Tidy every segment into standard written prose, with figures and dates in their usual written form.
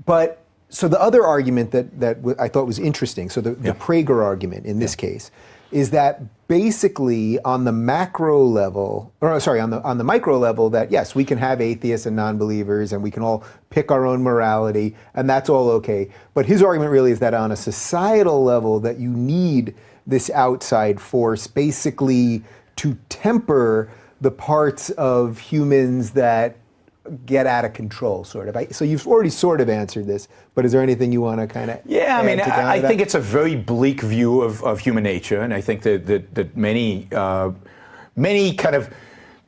But so the other argument that I thought was interesting, so the Prager argument in this case, is that basically on the macro level, or sorry, on the micro level, that yes, we can have atheists and non-believers and we can all pick our own morality and that's all okay. But his argument really is that on a societal level that you need this outside force basically to temper the parts of humans that get out of control, sort of. So you've already sort of answered this, but is there anything you want to kind of Yeah, I mean, I think it's a very bleak view of human nature, and I think that many kind of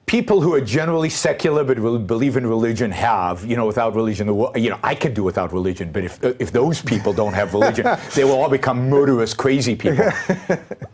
people who are generally secular but believe in religion have, without religion, I could do without religion, but if those people don't have religion, they will all become murderous, crazy people.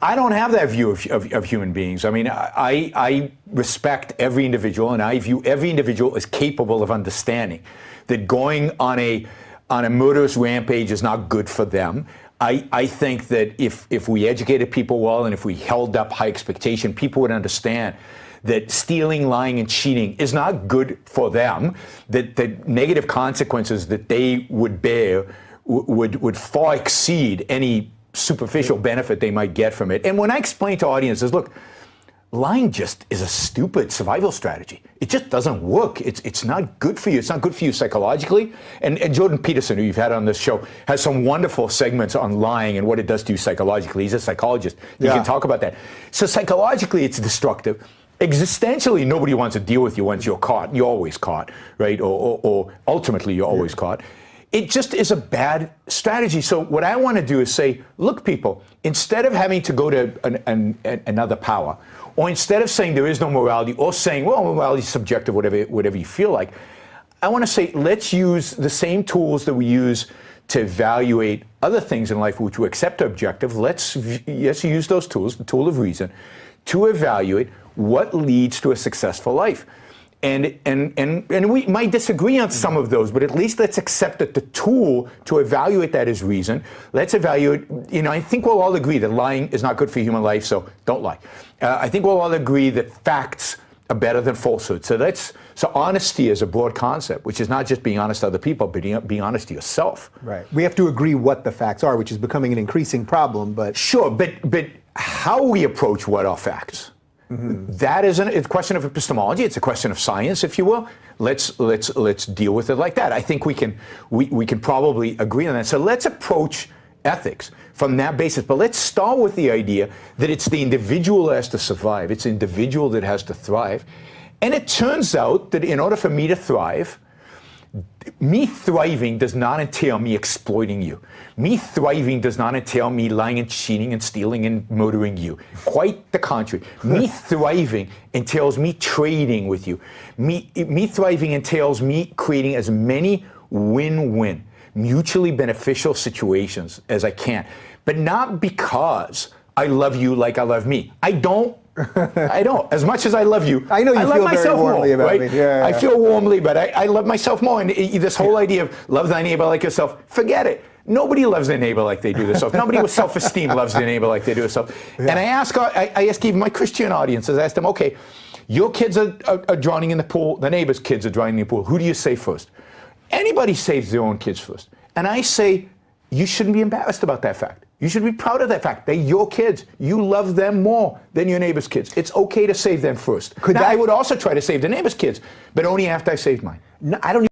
I don't have that view of human beings. I mean, I respect every individual, and I view every individual as capable of understanding that going on a murderous rampage is not good for them. I think that if we educated people well and if we held up high expectation, people would understand that stealing, lying, and cheating is not good for them, that the negative consequences that they would bear would far exceed any superficial benefit they might get from it. And when I explain to audiences, look, lying just is a stupid survival strategy. It just doesn't work. It's not good for you. It's not good for you psychologically. And Jordan Peterson, who you've had on this show, has some wonderful segments on lying and what it does to you psychologically. He's a psychologist. He can talk about that. So psychologically, it's destructive. Existentially, nobody wants to deal with you once you're caught. You're always caught, right? Or ultimately, you're always caught. It just is a bad strategy. So what I want to do is say, look, people, instead of having to go to another power, or instead of saying there is no morality, or saying, well, morality is subjective, whatever you feel like, I want to say, let's use the same tools that we use to evaluate other things in life which we accept are objective. Let's use those tools, the tool of reason, to evaluate what leads to a successful life. And we might disagree on some of those, but at least let's accept that the tool to evaluate that is reason. Let's evaluate, I think we'll all agree that lying is not good for human life, so don't lie. I think we'll all agree that facts are better than falsehood. So honesty is a broad concept, which is not just being honest to other people, but being honest to yourself. Right. We have to agree what the facts are, which is becoming an increasing problem, but... Sure, but how we approach what are facts, that is a question of epistemology. It's a question of science, if you will. Let's deal with it like that. I think we can probably agree on that. So let's approach ethics from that basis. But let's start with the idea that it's the individual that has to survive. It's the individual that has to thrive. And it turns out that in order for me to thrive, me thriving does not entail me exploiting you. Me thriving does not entail me lying and cheating and stealing and murdering you. Quite the contrary. Me thriving entails me trading with you. Me thriving entails me creating as many win-win, mutually beneficial situations as I can. But not because I love you like I love me. I don't. As much as I love you, I know you feel very warmly about me. I feel warmly, but I love myself more. And this whole idea of love thy neighbor like yourself, forget it. Nobody loves their neighbor like they do themselves. Nobody with self-esteem loves their neighbor like they do themselves. And I ask even my Christian audiences, I ask them, okay, your kids are drowning in the pool, the neighbor's kids are drowning in the pool. Who do you save first? Anybody saves their own kids first. And I say, you shouldn't be embarrassed about that fact. You should be proud of that fact. They're your kids. You love them more than your neighbor's kids. It's okay to save them first. I would also try to save the neighbor's kids, but only after I saved mine. No, I don't